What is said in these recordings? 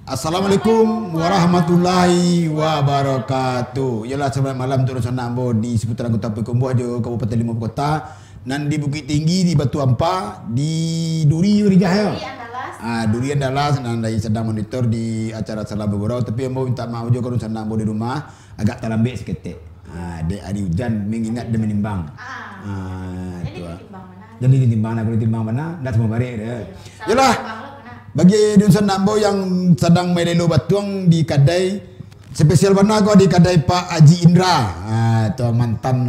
Assalamualaikum warahmatullahi wabarakatuh. Yalah, selamat malam untuk Nusa Nambo di seputaran Kota Payakumbuh, Kabupaten Limau Kota, dan di Bukit Tinggi, di Batu Ampar, di Duri Rijah ya. Duri Andalas, dan dari sedang monitor di acara Salam Bergurau. Tapi yang mau minta maaf juga kalau Nusa Nambo di rumah agak terlambat seketik. Dek hari hujan mengingat dan menimbang. Jadi ditimbang mana? Kalau ditimbang mana? Tidak semua balik dia. Yalah. Bagi Nusa Nambo yang sedang melelo batuang di kedai spesial mana kau di kedai Pak Haji Indra, itu mantan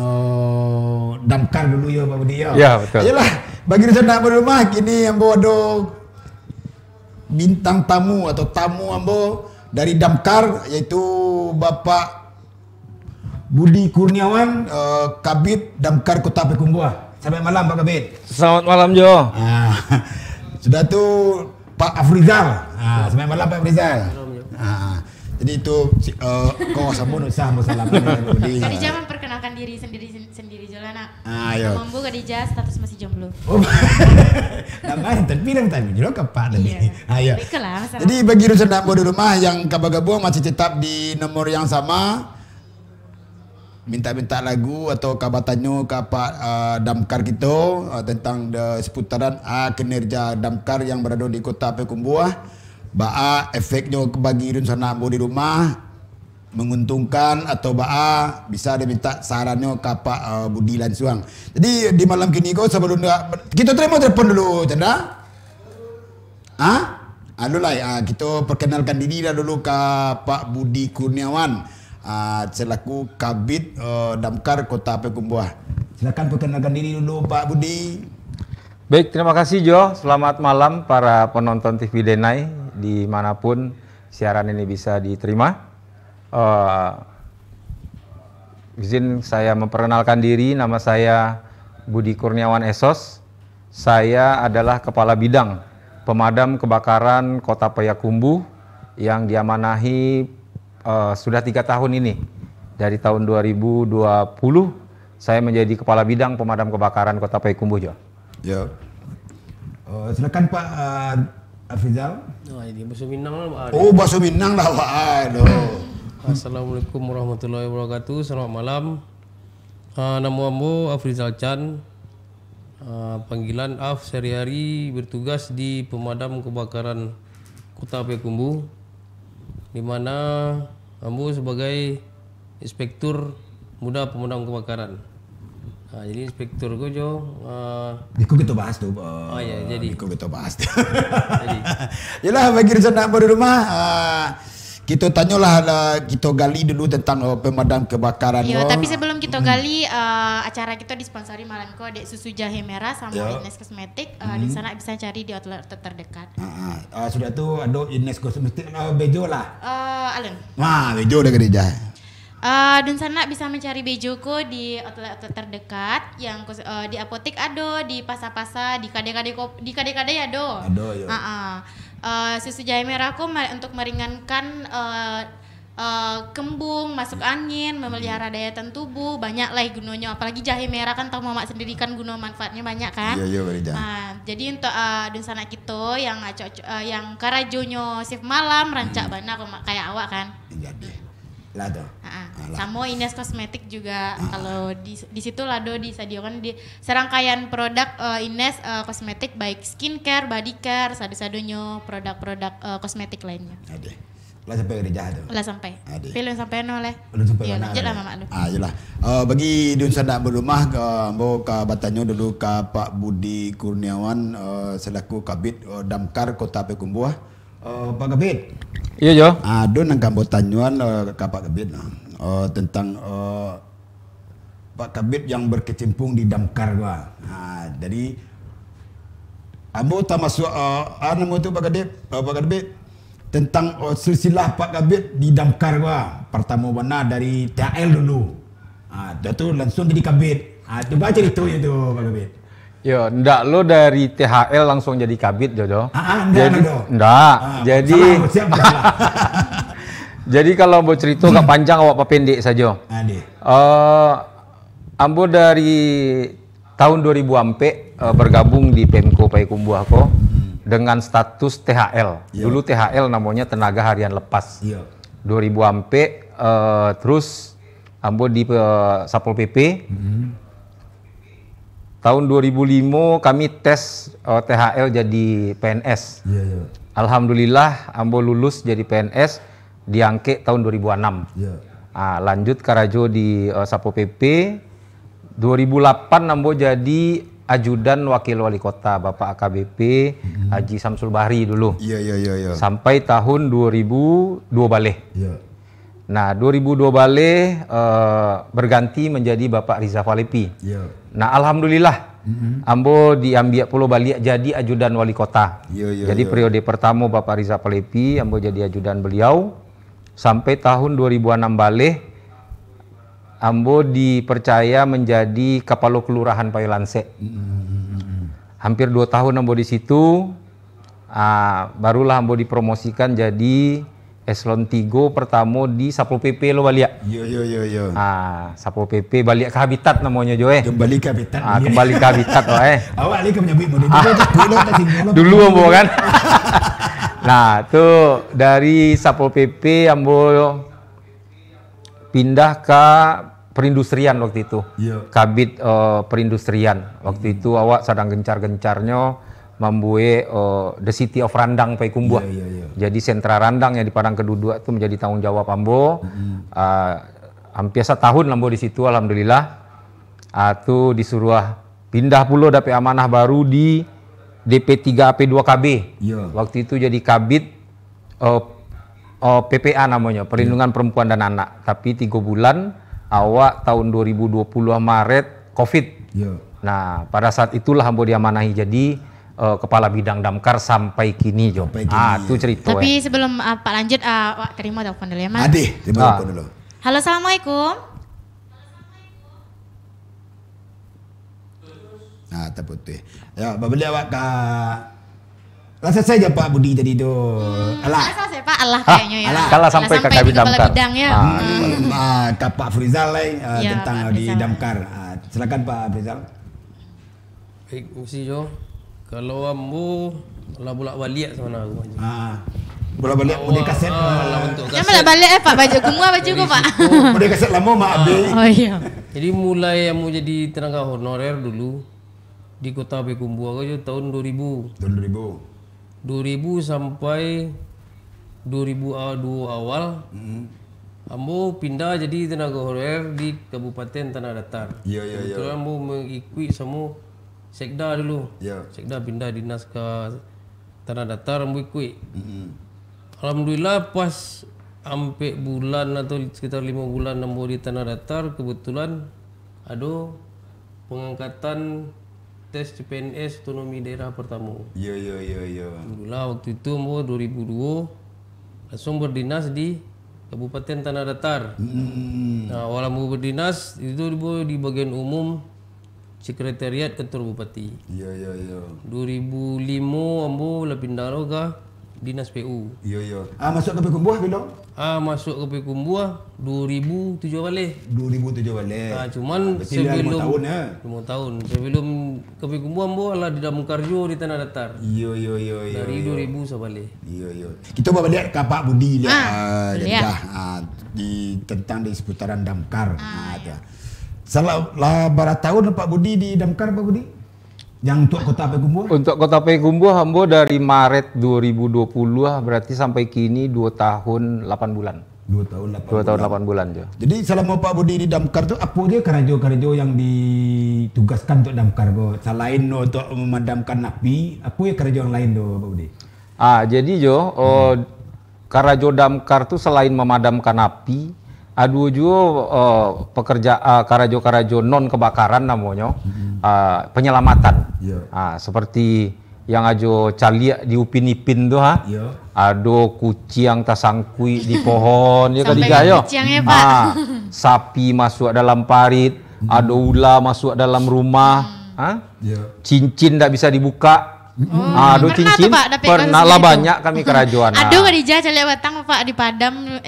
damkar dulu ya Pak Budi ya. Ya betul. Ayolah, bagi Nusa Nambo rumah kini ambo ada bintang tamu atau tamu ambo dari damkar, yaitu Bapak Budi Kurniawan, Kabid Damkar Kota Payakumbuh. Selamat malam Pak Kabid. Selamat malam Jo. Sudah tuh Pak Afrizal. Selamat malam Pak Afrizal. Jadi itu kau sambung usah masalah Khadijah memperkenalkan diri sendiri Jolana. Ayo. Mambu Khadijah status masih jomblo. Oh. Namanya terbilang tadi juga Pak lebih. Ayo. Baiklah, jadi bagi Nusa Nambo di rumah yang kabar-gabung masih tetap di nomor yang sama. Minta lagu atau kabatannya ke Pak damkar kita tentang seputaran kinerja damkar yang berada di Kota Payakumbuh. Baa efeknya bagi Nusa Nambo di rumah menguntungkan atau baa bisa diminta sarannya ke Pak Budi langsung. Jadi di malam kini kau sebelum kita terima telepon dulu, Chandra. Kita perkenalkan diri dulu ke Pak Budi Kurniawan. Selaku Kabid Damkar Kota Payakumbuh. Silakan perkenalkan diri dulu Pak Budi. Baik, terima kasih Jo. Selamat malam para penonton TV Denai dimanapun siaran ini bisa diterima. Izin saya memperkenalkan diri, nama saya Budi Kurniawan Esos. Saya adalah Kepala Bidang Pemadam Kebakaran Kota Payakumbuh yang diamanahi sudah 3 tahun ini. Dari tahun 2020 saya menjadi Kepala Bidang Pemadam Kebakaran Kota Payakumbuh Jo. Ya. Silakan Pak Afrizal. Ini bahasa Minang lah. Oh, bahasa Minang lah Pak. Assalamualaikum warahmatullahi wabarakatuh. Selamat malam. Nama ambo Afrizal Chan. Panggilan Af, sehari-hari bertugas di Pemadam Kebakaran Kota Payakumbuh, di mana ambo sebagai inspektur muda pemadam kebakaran. Jadi inspektur gue Jo. Diku kita bahas tuh. Jadi. Diku kita bahas. Jadi. Yalah, bagi Nusa Nambo di rumah, kita tanyalah, kita gali dulu tentang pemadam kebakaran. Iya, tapi sebelum kita gali, acara kita disponsori malam kok Dek Susu Jahe Merah sama Ines Kosmetik. Di sana bisa cari di outlet terdekat. Sudah tuh ada Ines Kosmetik, Bejo lah. Alun. Bejo udah gereja. Dan sana bisa mencari Bejoko di outlet terdekat, yang di apotek ada, di pasar-pasar, di kade-kade ada. Ada ya. Susu Jahe Merah untuk meringankan kembung, masuk angin, memelihara daya tahan tubuh, banyak lah gunanya. Apalagi jahe merah kan tahu mama sendiri kan guna manfaatnya banyak kan. Iya. Jadi untuk dan sana kita yang karajonyo shift malam rancak banyak kayak awak kan. Jadi. Lado. Sama Ines Kosmetik juga kalau di situ Lado disediakan di serangkaian produk Ines Kosmetik, baik skincare, body care, sadu-sadunya produk-produk kosmetik lainnya. Ada. Lah sampai gereja tuh. Lah sampai. Pilih sampai noleh. Iya, lanjut lah Mama lu. Iyalah. Bagi Nusa Nambo rumah ambo ka batanyo dulu ka Pak Budi Kurniawan selaku Kabid Damkar Kota Payakumbuh. Pak Kabid. Iya Jo. Ada nang kambo tanyuan ka Pak Kabid tentang Pak Kabid yang berkecimpung di damkar gua. Jadi ambo tak masuk nama tu Pak Kabid tentang silsilah Pak Kabid di damkar gua. Pertama mana dari THL dulu. Dah tu langsung jadi Kabid. Coba cerita itu Pak Kabid. Yo, ndak lo dari THL langsung jadi Kabid Jojo. Ndak. Jadi jadi kalau mau cerita gak panjang awak pendek saja. Ambo dari tahun 2000 bergabung di Pemko Payakumbuh ko. dengan status THL. Dulu THL namanya tenaga harian lepas. 2000 ampe terus ambo di Satpol PP. Tahun 2005 kami tes THL jadi PNS. Alhamdulillah ambo lulus jadi PNS, diangke tahun 2006. Lanjut karajo di Satpol PP. 2008 ambo jadi ajudan wakil wali kota Bapak AKBP Haji Samsul Bahri dulu. Sampai tahun 2002 balik. Nah, 2002 balik berganti menjadi Bapak Riza Falepi. Nah, alhamdulillah ambo diambil pulau balik jadi ajudan wali kota. Jadi periode pertama Bapak Riza Falepi ambo jadi ajudan beliau sampai tahun 2006 balik ambo dipercaya menjadi Kapalo Kelurahan Payolanse. Hampir 2 tahun ambo di situ. Barulah ambo dipromosikan jadi eselon 3 pertama di Satpol PP lo balik. Satpol PP balik ke habitat namanya Jo. Kembali ke habitat. Kembali ke habitat lo Awak ni menyebut model dulu ambo kan. Nah, tuh dari Satpol PP ambo pindah ke perindustrian waktu itu. Kabit perindustrian. Waktu itu awak sedang gencar-gencarnya membuat The City of Randang Payakumbuh. Jadi sentra Randang yang di Padang Kedua itu menjadi tanggung jawab ambo. Hampir 1 tahun ambo di situ alhamdulillah. Tuh disuruh pindah pulau dapat amanah baru di DP3 AP2KB. Waktu itu jadi kabit PPA namanya, Perlindungan Perempuan dan Anak. Tapi 3 bulan awak tahun 2020 Maret COVID. Nah, pada saat itulah ambo diamanahi jadi kepala bidang damkar sampai kini Jo. Itu cerita. Tapi sebelum Pak lanjut, Wak terima telepon dulu ya Mas. Terima telepon dulu. Halo, assalamualaikum. Terputih. Ya, beli awak ke rasa saja Pak Budi tadi tu. Rasa saya Pak Allah kayaknya ya. Kalau sampai ke kabit damkar. Bidang ya. Ke Pak Frizal tentang di damkar. Silakan Pak Frizal. Baik, mesti Jo. Kalau ambo lah bolak-balik sana aku. Bolak-balik boleh kaset. Jangan bolak-balik Pak, baju kumua baju ku Pak. Boleh kaset lama Mak Abi. Oh iya. Jadi mulai ambo jadi tenaga honorer dulu di Kota Payakumbuh aja tahun 2000. Tahun 2000. 2000 sampai 2002 awal. Ambo pindah jadi tenaga honorer di Kabupaten Tanah Datar. Kebetulan ambo mengikuti semua Sekda dulu. Sekda pindah dinas ke Tanah Datar ambo ikut. Alhamdulillah pas sampai bulan atau sekitar 5 bulan ambo di Tanah Datar kebetulan ada pengangkatan tes CPNS otonomi daerah pertama. Alhamdulillah waktu itu ambo 2002 langsung berdinas di Kabupaten Tanah Datar. Nah, awal ambo berdinas itu di bagian umum Sekretariat Kantor Bupati. 2005 ambo lah pindah ke Dinas PU. Masuk ke Payakumbuh bila? Masuk ke Payakumbuh 2007 balik. 2007 balik. Cuman sebelum 5 tahun sebelum ke Payakumbuh ambo lah di Damkar Jo di Tanah Datar. Dari 2000 sabalik. Kita balik ke Pak Budi di tentang di seputaran damkar. Salah berapa tahun Pak Budi di damkar Pak Budi? Yang untuk Kota Payakumbuh? Untuk Kota Payakumbuh ambo dari Maret 2020 berarti sampai kini 2 tahun 8 bulan. 2 tahun 8 bulan Jo. Jadi selama Pak Budi di damkar tu apa dia karajo-karajo yang ditugaskan untuk damkar Bo? Selain untuk memadamkan api, apa ya karajo yang lain tu Pak Budi? Jadi Jo, karajo damkar tu selain memadamkan api, ada juga karajo-karajo non kebakaran namanya, penyelamatan. Seperti yang ajo caliak di Upin Ipin tu ada kucing tersangkui di pohon ya ketiga yo. Sapi masuk dalam parit, ada ular masuk dalam rumah, cincin tak bisa dibuka. Aduh cincin pernah lah banyak kami kerajuan. Aduh Khadijah calik batang Pak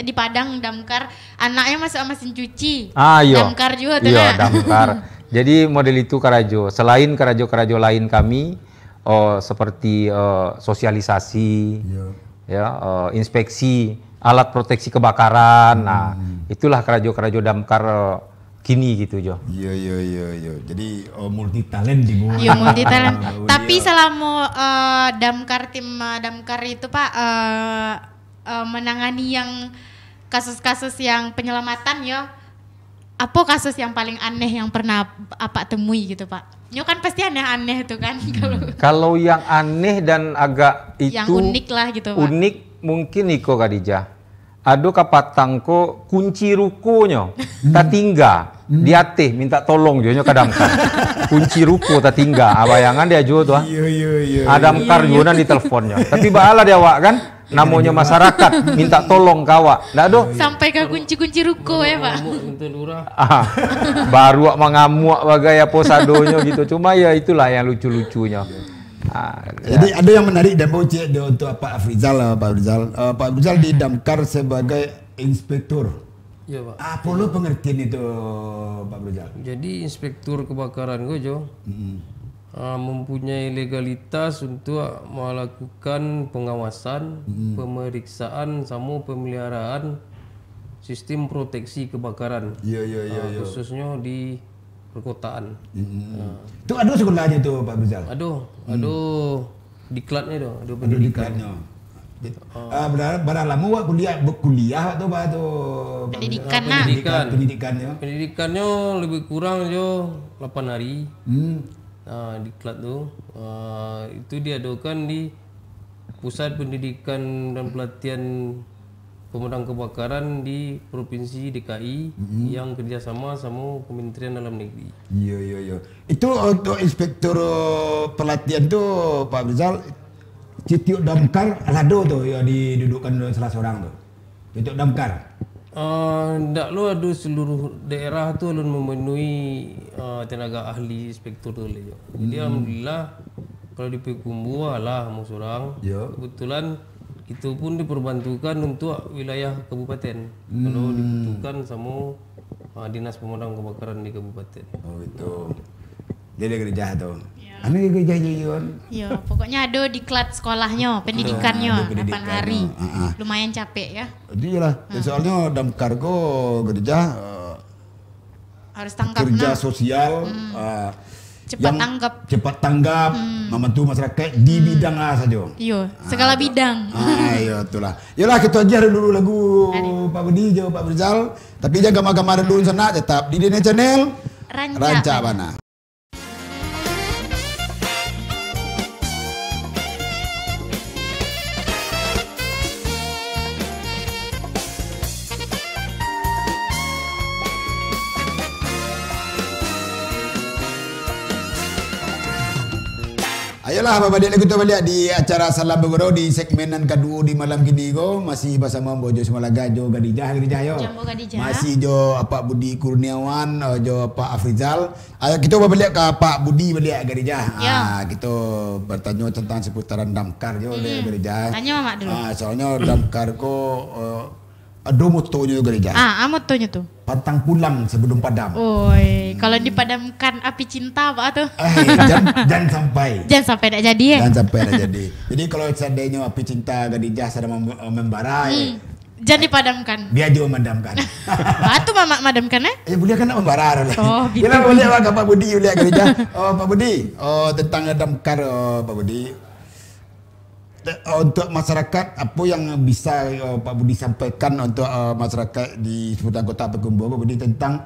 di Padang damkar anaknya masuk mesin cuci. Damkar juga tuh. Damkar. Jadi model itu karajo. Selain karajo-karajo lain kami seperti sosialisasi, ya, inspeksi alat proteksi kebakaran. Nah, itulah kerajo-kerajo damkar kini gitu Jo. Iya. Jadi multi talent di gua. Iya multi talent. Tapi selama tim damkar itu Pak menangani yang kasus-kasus yang penyelamatan ya. Apa kasus yang paling aneh yang pernah apa temui gitu Pak? Nyo kan pasti aneh-aneh itu kan kalau yang aneh dan agak itu yang unik lah gitu Pak. Unik mungkin Niko Khadijah. Ado kapatangko kunci rukonya tatingga diate minta tolong jo kadamkar. Kunci ruko tatingga abayangan dia jo tuh. Iya. Adamkar jo di teleponnya. Tapi bahala dia wak kan namanya masyarakat minta tolong kawa. Ndak do sampai ke kunci-kunci ruko ya Pak. Baru mengamuk bagai posadonyo gitu. Cuma ya itulah yang lucu-lucunya. Jadi ada yang menarik dan mau cek untuk Pak Afrizal. Pak Afrizal di damkar sebagai inspektur. Iya Pak. Apa lo pengertian itu Pak Afrizal? Jadi inspektur kebakaran gue Jo mempunyai legalitas untuk melakukan pengawasan, pemeriksaan, sama pemeliharaan sistem proteksi kebakaran. Iya. Khususnya di perkotaan. Itu ada sekolahnya tuh Pak Afrizal? Aduh, diklatnya tuh, ada pendidikannya. Berapa lama wak kuliah tuh Pak tuh? Pendidikannya lebih kurang Jo 8 hari. Diklat tuh itu diadakan di Pusat Pendidikan dan Pelatihan Pemadam Kebakaran di Provinsi DKI yang kerjasama sama Kementerian Dalam Negeri. Iya. Itu untuk inspektur pelatihan tuh Pak Afrizal, Citiuk damkar lado tuh ya didudukkan salah seorang tuh. Citiuk damkar. Ndak lo ada seluruh daerah tuh lo memenuhi tenaga ahli inspektur tuh le. Jadi alhamdulillah kalau di Pekumbu lah mau seorang. Kebetulan itu pun diperbantukan untuk wilayah kabupaten. Kalau dibutuhkan sama dinas pemadam kebakaran di kabupaten. Oh itu. Dia gereja tuh. Anu gereja Yon. Iya, pokoknya ada diklat sekolahnya, pendidikannya 8 hari. Lumayan capek ya. Iyalah, soalnya damkar go gereja harus tangkap kerja sosial. cepat tanggap, membantu masyarakat di bidang saja. Iya, segala bidang. Iya itulah. Yalah kita ajar dulu lagu Pak Budi, jawab Pak Afrizal. Tapi jangan gambar-gambar dulu sana, tetap di Dene Channel. Ranca Bana. Ayolah Bapak Dek kita balik di acara Salam Begoro di segmenan kedua di malam kini go masih bersama Bojo Semalaga Jo Khadijah yo. Masih Jo Pak Budi Kurniawan Jo Pak Afrizal. Ayo kita balik ke Pak Budi balik Khadijah. Kita bertanya tentang seputaran damkar Jo Khadijah. Tanya Mama dulu. Soalnya damkar ko ada motonya Khadijah. Motonya tuh. Pantang pulang sebelum padam. Kalau dipadamkan api cinta apa tuh? Jangan sampai. Jangan sampai tidak jadi ya. Jangan sampai tidak jadi. Jadi kalau seandainya api cinta Khadijah sedang membara, jangan dipadamkan. Biar juga memadamkan. Batu Mama madamkan ya? Ya boleh kan membara lah. Gitu. Kita boleh Pak Budi boleh Khadijah. Pak Budi, tentang damkar Pak Budi. Untuk masyarakat apa yang bisa Pak Budi sampaikan untuk masyarakat di seputar Kota Pekumbu Pak Budi tentang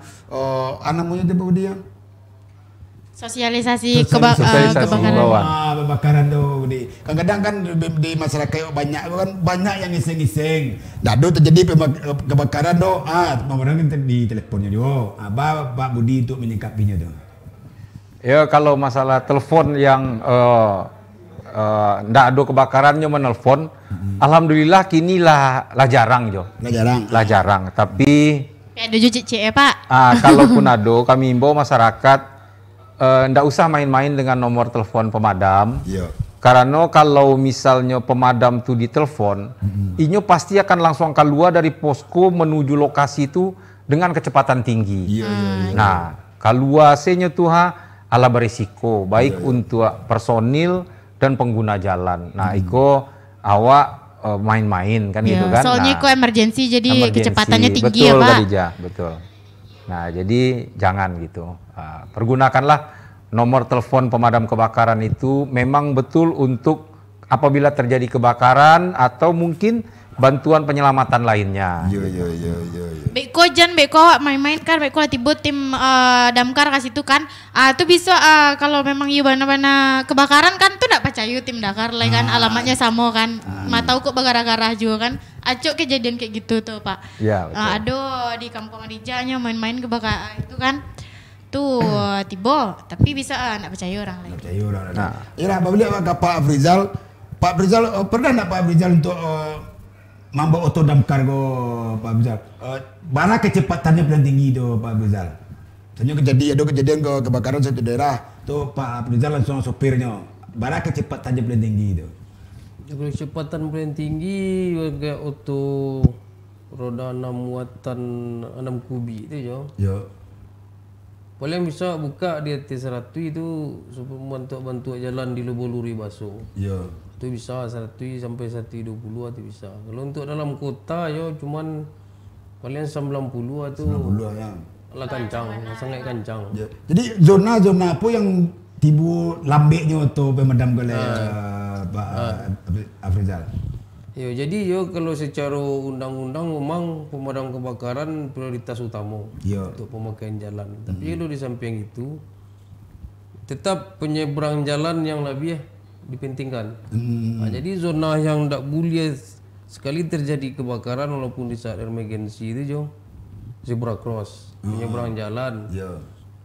namanya itu Pak Budi yang sosialisasi kebakaran. Kebakaran tuh Budi. Kadang-kadang kan di masyarakat banyak yang iseng-iseng. Dado terjadi kebakaran do, pemadam di teleponnya do. Pak Budi untuk menyikapinya tuh. Ya kalau masalah telepon yang ndak ada kebakarannya menelpon, alhamdulillah kini lah jarang Jo. Lah jarang. Tapi ada cuci ya Pak. Kalaupun ada, kami himbau masyarakat ndak usah main-main dengan nomor telepon pemadam. Karena kalau misalnya pemadam tuh ditelepon, inyo pasti akan langsung keluar dari posko menuju lokasi itu dengan kecepatan tinggi. Nah, keluarnya tuh ala berisiko baik untuk personil dan pengguna jalan. Nah, iko awak main-main kan gitu kan. Soalnya iko emergency jadi kecepatannya tinggi betul, ya Pak. Khadijah, betul. Nah, jadi jangan gitu. Pergunakanlah nomor telepon pemadam kebakaran itu memang betul untuk apabila terjadi kebakaran atau mungkin bantuan penyelamatan lainnya. Beko jan beko main-main kan beko tiba tim damkar kasih itu kan. Itu bisa kalau memang you bana-bana kebakaran kan tuh ndak percaya tim damkar lah kan alamatnya sama kan. Tahu kok gara-gara juga kan. Acok kejadian kayak gitu tuh Pak. Iya, betul. Aduh di kampung Adijanya main-main kebakaran itu kan. Tuh tiba tapi bisa ndak percaya orang lain. Percaya orang lain. Nah, ya apabila Pak Afrizal pernah ndak Pak Afrizal untuk mambo oto damkar go Pak Afrizal? Mana kecepatannya paling tinggi tuh Pak Afrizal? Soalnya kejadian kebakaran satu daerah tuh Pak Afrizal langsung sopirnya. Mana kecepatannya paling tinggi itu? Kecepatan paling tinggi warga oto roda 6 muatan 6 kubik itu jo. Yo. Paling bisa buka di atas 100 itu untuk bantu jalan di Lubuluri Baso. Yo. Itu bisa 100 sampai 120 itu bisa. Kalau untuk dalam kota yo cuman paling 90 itu. 90 ya. Lah kancang, sangat kancang. Ya. Jadi zona-zona apa yang tibu lambeknya atau pemadam oleh Pak Afrizal? Yo, jadi yo kalau secara undang-undang memang pemadam kebakaran prioritas utama untuk pemakaian jalan. Tapi kalau di samping itu tetap penyeberang jalan yang lebih dipentingkan. Nah, jadi zona yang tidak boleh sekali terjadi kebakaran walaupun di saat emergency itu jo zebra cross, penyeberang jalan.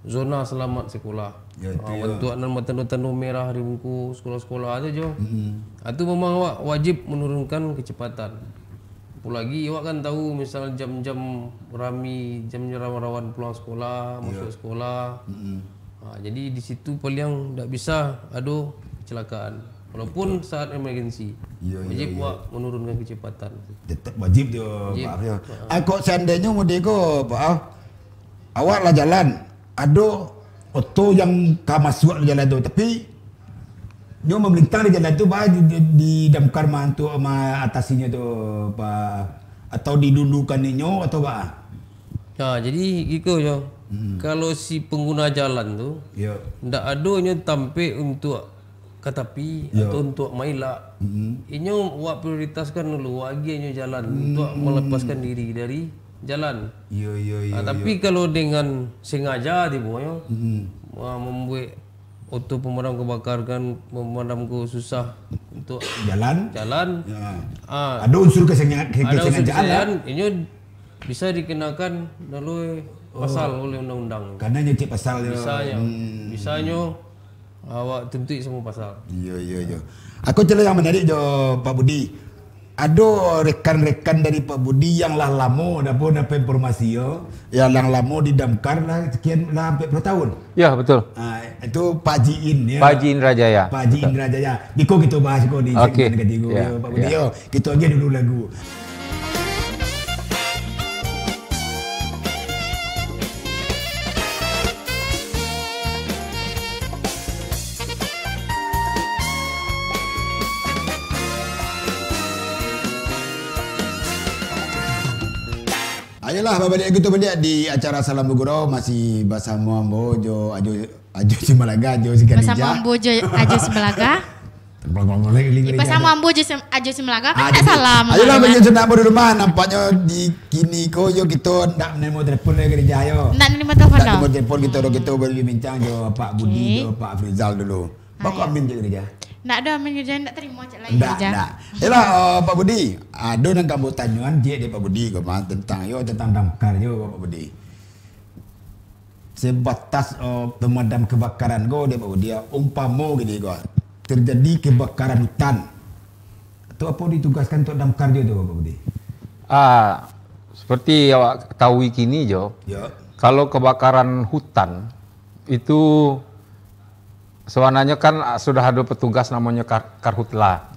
Zona selamat sekolah. Bantuan tanda-tanda merah di muka sekolah-sekolah aja jo. Itu memang awak wajib menurunkan kecepatan. Apalagi awak kan tahu misal jam-jam rami, jam rawan pulang sekolah, masuk sekolah. Jadi di situ paling tidak bisa ada kecelakaan. Walaupun saat emergency. Wajib awak menurunkan kecepatan. Tetap wajib jo Pak. Kok seandainya mau dego Pak, awak lah jalan. Ada oto yang masuk di jalan itu, tapi dia melintang di jalan itu Pak di damkar mantu sama atasinya tu Pak, atau didulukan nyo atau Pak? Nah, jadi gitu jo. Kalau si pengguna jalan tu, ndak adanya tampe untuk katapi atau untuk maila. Inyo wak prioritaskan dulu wagiannya jalan untuk melepaskan diri dari jalan. Tapi kalau dengan sengaja dibuatnya membuat auto pemadam kebakaran pemadam susah untuk jalan. Ada unsur kesengajaan. Ini bisa dikenakan melalui pasal oleh undang-undang. Karena nyecik pasal bisanya awak tuntut semua pasal. Aku cerita yang menarik jo Pak Budi. Ada rekan-rekan dari Pak Budi yang lah lama dapat informasi yang lama di damkar lah sekian lah hampir 10 tahun. Ya betul. Itu Pak Jiin ya. Pak Jiin Rajaya. Pak Jiin Rajaya. Diko kita bahas kok di segmen ketiga Pak Budi. Kita aja dulu lagu. Ayolah balik gitu balik di acara Salam Bergurau masih bersama Bojo Ajo Simalaga Ajo Sikanija. Bersama Bojo Ajo Simalaga. Bersama Ajo Simalaga kan salam. Ayolah bagi sudah di rumah nampaknya di kini ko yo kita ndak nemu telepon lagi gereja yo. Ndak nemu telepon. Ndak nemu telepon kita berbincang jo Pak Budi jo Pak Afrizal dulu. Pak amin je gereja. Ndak ada amin gereja ndak terima cak lagi gereja. Ndak. Yalah Pak Budi, ada nang kamu tanyuan je Pak Budi tentang damkar yo Pak Budi. Sebatas pemadam kebakaran go dia Pak Budi umpama gini go. Terjadi kebakaran hutan. Itu apa ditugaskan untuk damkar jo Pak Budi? Seperti awak tahu kini jo. Kalau kebakaran hutan itu sebenarnya kan sudah ada petugas namanya karhutla.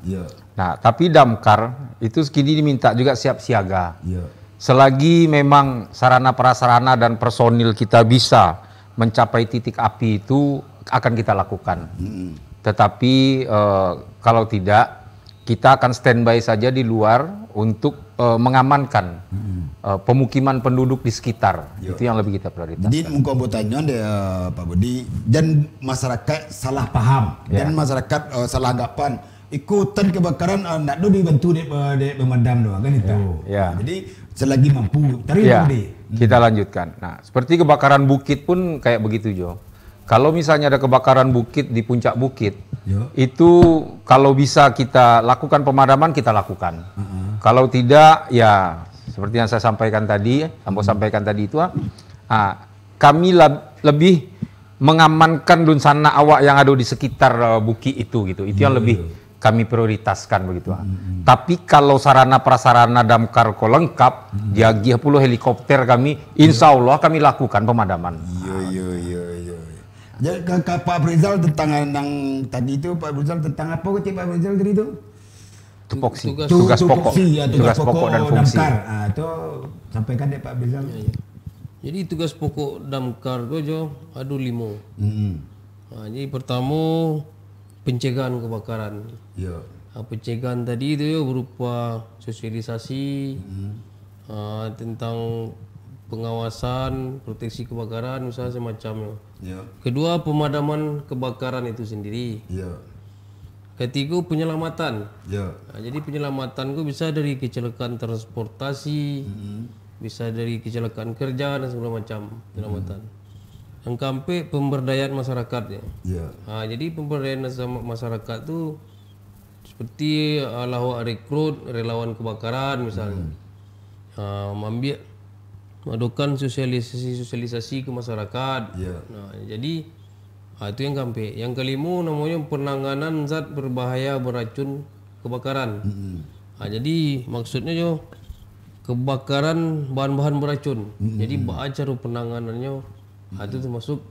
Nah, tapi damkar itu kini diminta juga siap siaga. Selagi memang sarana prasarana dan personil kita bisa mencapai titik api itu akan kita lakukan. Tetapi kalau tidak, kita akan standby saja di luar untuk mengamankan pemukiman penduduk di sekitar. Itu yang lebih kita prioritaskan. Jadi mungkin bertanya Pak Budi, dan masyarakat salah paham dan masyarakat salah anggapan ikutan kebakaran nak dibantu di pemadam doang kan itu. Jadi selagi mampu tarik Budi. Kita lanjutkan. Nah, seperti kebakaran bukit pun kayak begitu Jo. Kalau misalnya ada kebakaran bukit di puncak bukit, itu kalau bisa kita lakukan pemadaman, kita lakukan. Kalau tidak, ya seperti yang saya sampaikan tadi, Ambo sampaikan tadi itu, kami lebih mengamankan dunsana awak yang ada di sekitar bukit itu gitu. Itu yang lebih kami prioritaskan begitu. Tapi kalau sarana prasarana damkar ko lengkap, diagih puluh helikopter kami, insya Allah kami lakukan pemadaman. Jadi Pak Rizal tentang yang tadi itu, Pak Rizal tentang apa Pak Rizal tadi itu? Tugas pokok dan fungsi. Damkar. Itu sampaikan deh Pak Rizal. Jadi tugas pokok damkar itu ada 5. Jadi pertama pencegahan kebakaran. Pencegahan tadi itu berupa sosialisasi tentang pengawasan, proteksi kebakaran, usaha semacamnya. Kedua, pemadaman kebakaran itu sendiri. Ketiga, penyelamatan. Jadi penyelamatan itu bisa dari kecelakaan transportasi, bisa dari kecelakaan kerja dan segala macam penyelamatan. Yang keempat, pemberdayaan masyarakat ya. Jadi pemberdayaan masyarakat itu seperti rekrut relawan kebakaran misalnya, melakukan sosialisasi ke masyarakat. Nah, jadi itu yang keempat. Yang kelima namanya penanganan zat berbahaya beracun kebakaran. Jadi maksudnya kebakaran bahan-bahan beracun. Jadi cara penanganannya itu termasuk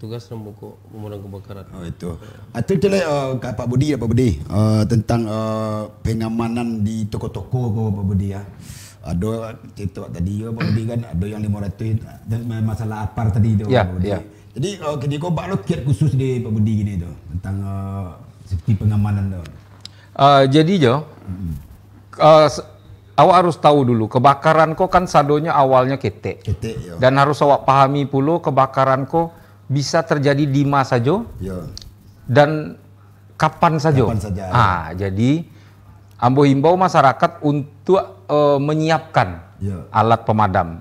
tugas dan pokok pemadam kebakaran. Itu Pak Budi tentang pengamanan di toko-toko Pak Budi ya. Ada cerita tadi Pak Budi kan ada yang 500 dan masalah apar tadi itu Pak Budi. Jadi kini kau bakal kiat khusus di Pak Budi gini tu tentang seperti pengamanan tu. Jadi Jo, awak harus tahu dulu kebakaran kok kan sadonya awalnya ketek. Dan harus awak pahami pula kebakaran kok bisa terjadi di masa saja dan kapan saja. Jadi Ambo himbau masyarakat untuk menyiapkan alat pemadam.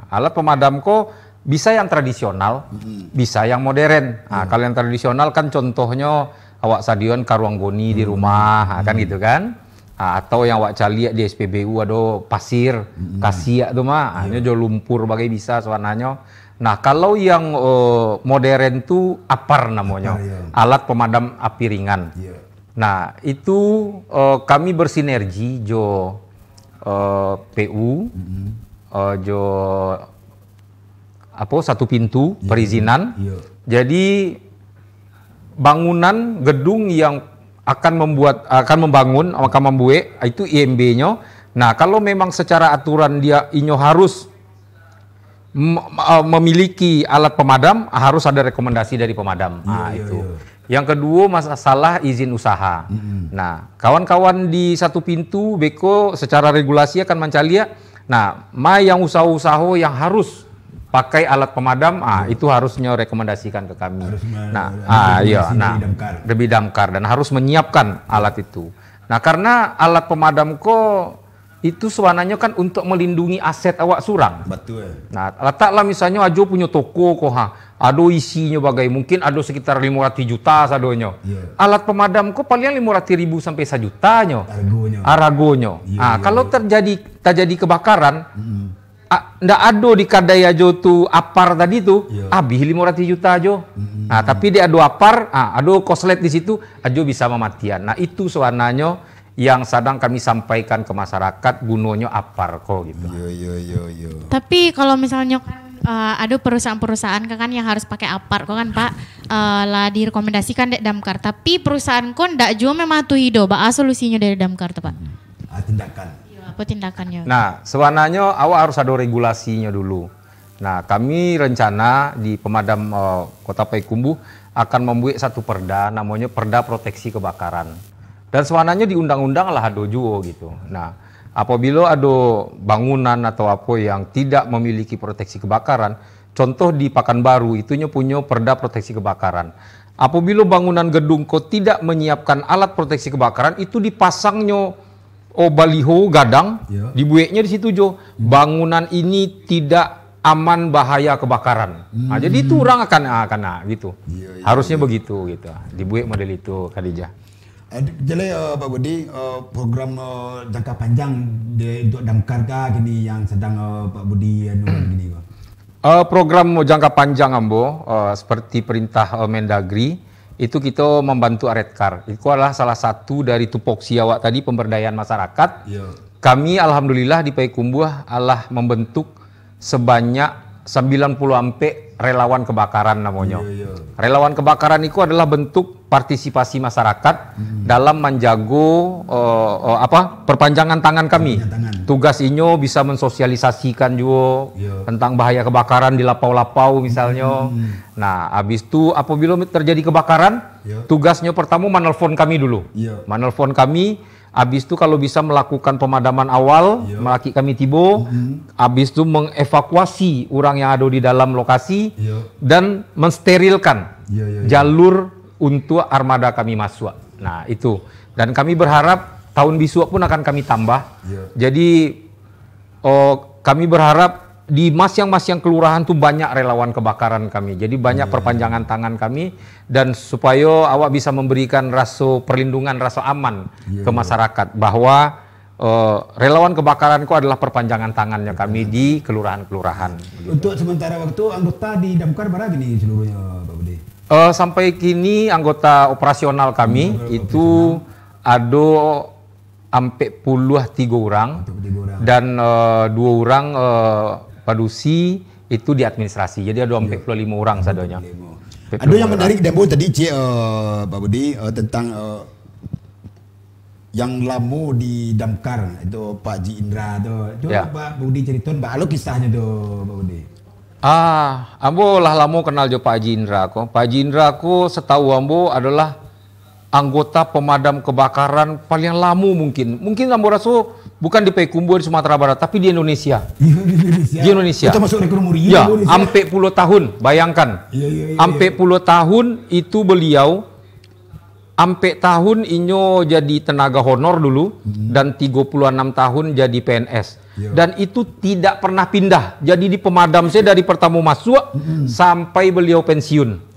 Alat pemadam kok bisa yang tradisional, bisa yang modern. Kalau yang tradisional kan contohnya awak sadion karuang goni di rumah, kan gitu kan. Atau yang awak cali di SPBU ada pasir, kasiak tuh mah, hanya jo lumpur bagai bisa warnanya. Nah, kalau yang modern tuh apar namanya, alat pemadam api ringan. Nah, itu kami bersinergi jo PU, jo satu pintu perizinan. Jadi bangunan gedung yang akan membangun itu IMB-nya. Nah, kalau memang secara aturan dia harus memiliki alat pemadam, harus ada rekomendasi dari pemadam. Itu. Yang kedua masalah izin usaha. Nah, kawan-kawan di satu pintu Beko secara regulasi akan mencalia. Nah, yang usaha-usaha yang harus pakai alat pemadam, itu harusnya rekomendasikan ke kami. Lebih damkar dan harus menyiapkan alat itu. Nah, karena alat pemadam itu sebenarnya kan untuk melindungi aset awak surang. Betul. Nah, letaklah misalnya ajo punya toko ado isinya bagai mungkin ada sekitar 500 juta sadonya. Alat pemadam paling 500.000 sampai 1 jutanya. Aragonya. Kalau terjadi kebakaran, ndak ada di kadai ajo tu apar tadi tu, habis 500 juta ajo. Nah, tapi dia ada apar, ada koslet di situ, ajo bisa mematian. Nah, itu sebenarnya yang sedang kami sampaikan ke masyarakat gunanya apar gitu. Tapi kalau misalnya ada perusahaan-perusahaan kan yang harus pakai apar kan Pak, lah direkomendasikan dek damkar. Tapi perusahaan ndak juga mematuhi solusinya dari damkar tuh Pak. Tindakan. Apa tindakannya? Nah, sebenarnya awak harus ada regulasinya dulu. Nah, kami rencana di pemadam Kota Payakumbuh akan membuat satu perda namanya Perda Proteksi Kebakaran. Dan sebenarnya di undang-undang lah ada juga gitu. Nah, apabila ada bangunan atau apa yang tidak memiliki proteksi kebakaran, contoh di Pekanbaru itunya punya Perda Proteksi Kebakaran. Apabila bangunan gedung kok tidak menyiapkan alat proteksi kebakaran, itu dipasangnya baliho gadang, dibuatnya di situ jo. Bangunan ini tidak aman bahaya kebakaran. Nah, jadi itu orang akan gitu. Harusnya begitu gitu. Dibuat model itu, Khadijah. Jadi Pak Budi, program jangka panjang untuk damkar gini yang sedang Pak Budi gini Pak. Program jangka panjang Ambo seperti perintah Mendagri itu kita membantu Aretkar. Itu adalah salah satu dari tupoksi awak tadi pemberdayaan masyarakat. Kami alhamdulillah di Payakumbuh Allah membentuk sebanyak 90 ampe relawan kebakaran namanya. Relawan kebakaran itu adalah bentuk partisipasi masyarakat dalam menjago perpanjangan tangan kami. Tugas inyo bisa mensosialisasikan juga tentang bahaya kebakaran di lapau-lapau misalnya. Nah, habis itu apabila terjadi kebakaran, tugasnya pertama menelpon kami dulu. Menelpon kami. Habis itu kalau bisa melakukan pemadaman awal, melaki kami tiba. Habis itu mengevakuasi orang yang ada di dalam lokasi dan mensterilkan jalur untuk armada kami masuk. Nah itu. Dan kami berharap tahun besok pun akan kami tambah. Jadi kami berharap di masing-masing kelurahan tuh banyak relawan kebakaran kami. Jadi banyak perpanjangan tangan kami dan supaya awak bisa memberikan rasa perlindungan, rasa aman ke masyarakat bahwa relawan kebakaran itu adalah perpanjangan tangannya kami di kelurahan-kelurahan. Untuk sementara waktu anggota di Damkar berapa gini seluruhnya Pak Budi? Sampai kini anggota operasional kami itu ada sampai 3 orang dan 2 orang padusi itu di administrasi. Jadi ada 45 orang sadanya. Ada yang menarik demo tadi Pak Budi tentang yang lama di Damkar itu Pak Ji Indra itu Pak Budi ceritain Pak kisahnya tuh Pak Budi. Ambo lah lama kenal jo Pak Ji Indra ko. Pak Ji Indra ko setahu ambo adalah anggota pemadam kebakaran paling lama mungkin. Mungkin ambo rasa bukan di Payakumbuh di Sumatera Barat, tapi di Indonesia. Di Indonesia. Kita masuk rekor muri. Ya, sampai 10 tahun, bayangkan. Sampai 10 tahun itu beliau sampai tahun inyo jadi tenaga honor dulu dan 36 tahun jadi PNS. Dan itu tidak pernah pindah. Jadi di pemadam saya dari pertama masuk sampai beliau pensiun.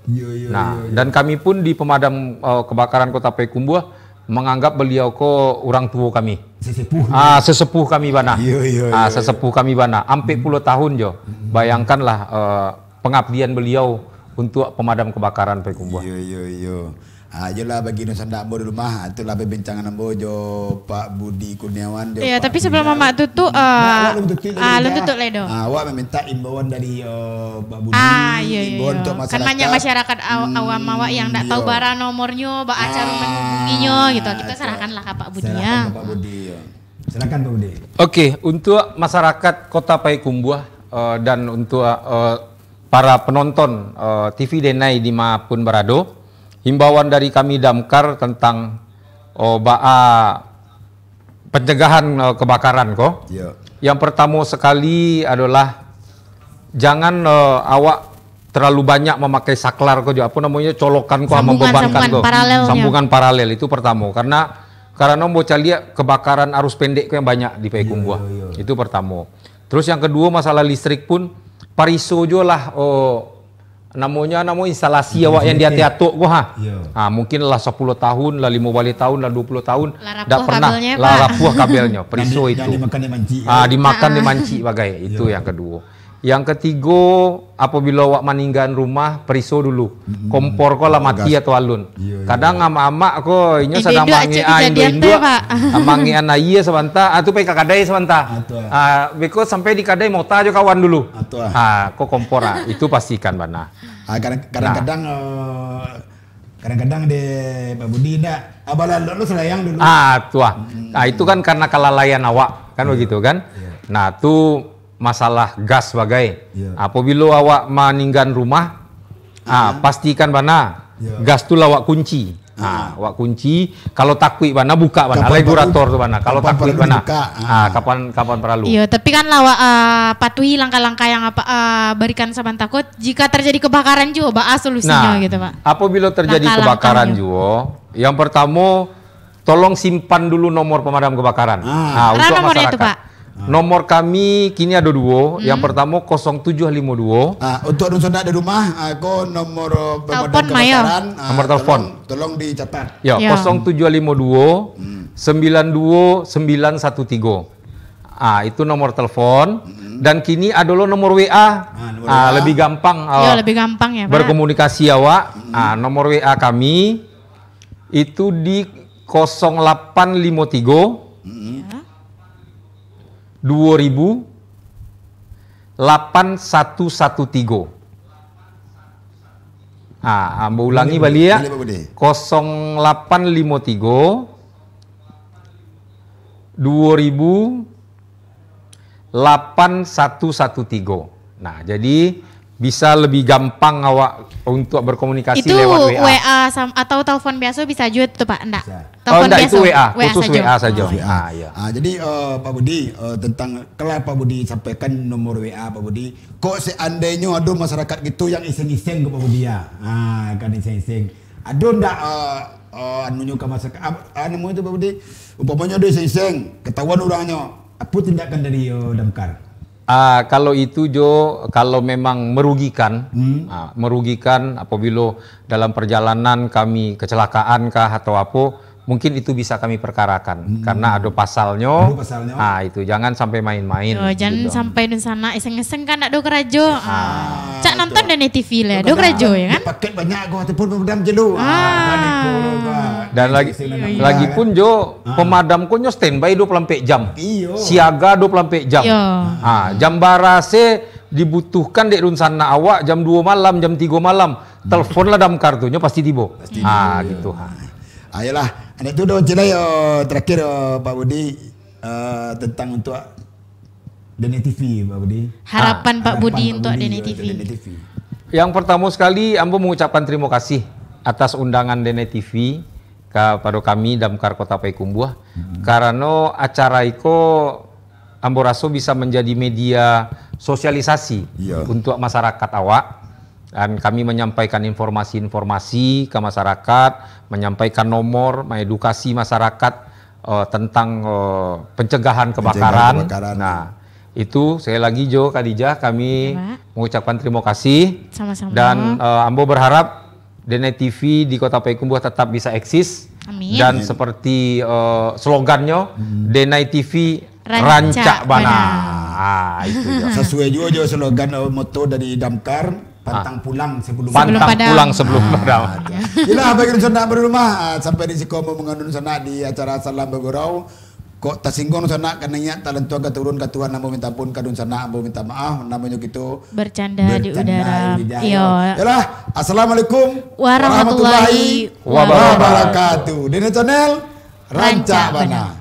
Dan kami pun di pemadam kebakaran Kota Payakumbuh menganggap beliau ko orang tua kami. Sesepuh kami bana. Sesepuh kami bana. Sampai 10 tahun jo. Bayangkanlah pengabdian beliau untuk pemadam kebakaran Payakumbuh. Jelah bagi Nusantara Ambo di rumah itulah perbincangan Ambo jo Pak Budi Kurniawan. Iya, tapi sebelum Mama tutup lu tutup ledo. Awak meminta imbauan dari Pak Budi. Iya. Untuk Kan masyarakat. banyak masyarakat awam awak yang tak tahu bara nomornya, acara menghubunginya gitu. Kita serahkanlah ke Pak Budi ya. Silakan Pak Budi. Oke, untuk masyarakat Kota Payakumbuh dan untuk para penonton TV Denai dimanapun berada. Himbauan dari kami Damkar tentang pencegahan kebakaran kok. Yang pertama sekali adalah jangan awak terlalu banyak memakai saklar kok, apa namanya colokan kok, membebankan kok. Sambungan paralel itu pertama karena mau lihat kebakaran arus pendek kok yang banyak di Payakumbuh. Itu pertama. Terus yang kedua masalah listrik pun pariso jo lah namanya instalasi awak yang dia tiatuk gua mungkin lah 10 tahun lah 15 tahun lah 20 tahun tidak pernah rapuh kabelnya periso itu dimakan dimanci bagai itu yang kedua. Yang ketiga apabila awak meninggalkan rumah periso dulu kompor kok lah mati atau alun. Kadang ama-ama kok inyo sedang mangi indo mangi anaya sebentar atau pe kakadai sebentar beko sampai di kadai mota aja kawan dulu kok kompor itu pastikan bana. Kadang-kadang de Pak Budi ndak abala lu selayang dulu. Itu kan karena kelalaian awak kan begitu kan. Nah tuh masalah gas sebagai apabila awak meninggalkan rumah pastikan bana Gas tu lah wak kunci. Wak kunci. Kalau takwi bana buka bana. Regulator tu bana. Kalau takwi bana. Kapan perlu. Iya, tapi kan lawak patuhi langkah-langkah yang berikan saban takut jika terjadi kebakaran juga solusinya gitu Pak. Apabila terjadi kebakaran juga, yang pertama tolong simpan dulu nomor pemadam kebakaran. Untuk nomornya masyarakat. itu Pak. Nomor kami kini ada 2. Yang pertama 0752. Untuk Dunsana di rumah, aku nomor telepon kebakaran. Nomor telepon. Tolong dicatat. Ya, 0752 92913. Itu nomor telepon. Dan kini ada lo nomor WA. Lebih gampang. Lebih gampang ya Pak. Berkomunikasi awak. Nomor WA kami itu di 0853 2000 8113. Ambo ulangi balik ya. 0853 2000 8113. Nah, jadi bisa lebih gampang awak untuk berkomunikasi itu lewat WA. WA atau telepon biasa bisa juga tuh Pak, enggak? Telepon biasa. Itu WA, khusus WA saja. Iya. Jadi Pak Budi tentang kalau Pak Budi sampaikan nomor WA Pak Budi, kok seandainya ada masyarakat gitu yang iseng-iseng ke Pak Budi ya. Kan iseng-iseng. Ada ndak anunya ke masyarakat anu itu Pak Budi, umpamanya ada iseng-iseng, ketahuan orangnya, apa tindakan dari Damkar? Kalau itu kalau memang merugikan, merugikan apabila dalam perjalanan kami kecelakaan kah atau apa, mungkin itu bisa kami perkarakan karena ada pasalnya. Itu jangan sampai main-main. Jangan sampai di sana iseng-iseng kan ada kerajo. Cak nonton dan TV lah, ada kerajo ya kan? Paket banyak gua ataupun pemadam jelu. Dan lagi pun pemadam kunyo standby 24 jam. Siaga 24 jam. Jam barase dibutuhkan di Dunsana awak jam 2 malam, jam 3 malam. Teleponlah damkar tuh pasti tiba. Gitu. Ayolah, itu dong jelai terakhir Pak Budi tentang untuk DNI TV Pak Budi. Harapan Pak Budi untuk DNI TV. Yang pertama sekali, ambo mengucapkan terima kasih atas undangan DNI TV kepada kami Damkar Kota Payakumbuh karena acara itu ambo rasa bisa menjadi media sosialisasi untuk masyarakat awak. Dan kami menyampaikan informasi-informasi ke masyarakat, menyampaikan nomor, mengedukasi masyarakat tentang pencegahan kebakaran. Nah, itu sekali lagi Khadijah, kami mengucapkan terima kasih. Sama-sama. Dan ambo berharap DNI TV di Kota Payakumbuh tetap bisa eksis. Amin. Dan seperti slogannya, DNI TV Rancak Bana. Itu sesuai juga slogan moto dari Damkar. Pantang pulang sebelum pulang sebelum padam. Inilah bagi Dunsana berumah sampai di siko mengandung sana di acara Salam Begurau. Kok tasinggung sana kananya talentua keturun ketuan namo minta pun kadun sana ambo minta maaf namanya gitu. Bercanda di udara. Iya. Yalah, assalamualaikum warahmatullahi wabarakatuh. Dene channel Rancak Bana.